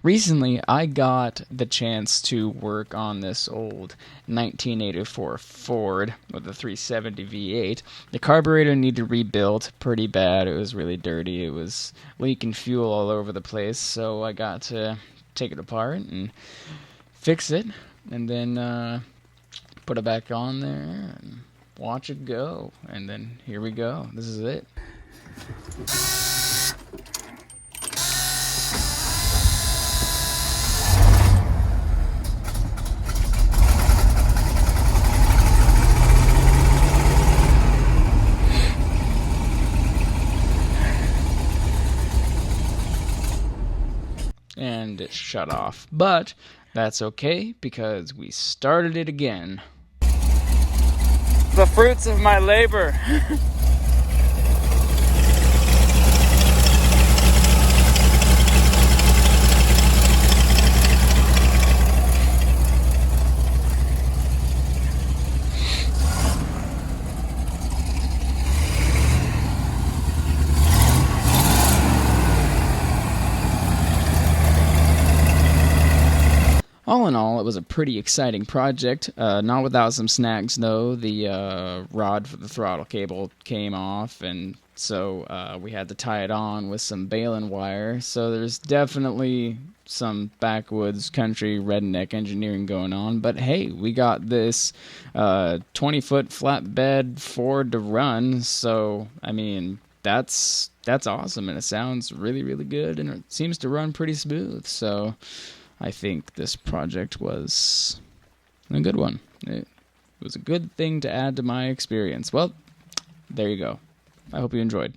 recently I got the chance to work on this old 1984 Ford with a 370 V8. The carburetor needed rebuilt pretty bad. It was really dirty. It was leaking fuel all over the place, so I got to take it apart and fix it, and then put it back on there and watch it go. And then here we go. This is it. And it shut off. But that's okay, because we started it again. The fruits of my labor. All in all, it was a pretty exciting project. Not without some snags, though. The rod for the throttle cable came off, and so we had to tie it on with some baling wire. So there's definitely some backwoods country redneck engineering going on. But hey, we got this 20-foot flatbed Ford to run. So, I mean, that's awesome, and it sounds really, really good, and it seems to run pretty smooth. So I think this project was a good one. It was a good thing to add to my experience. Well, there you go. I hope you enjoyed.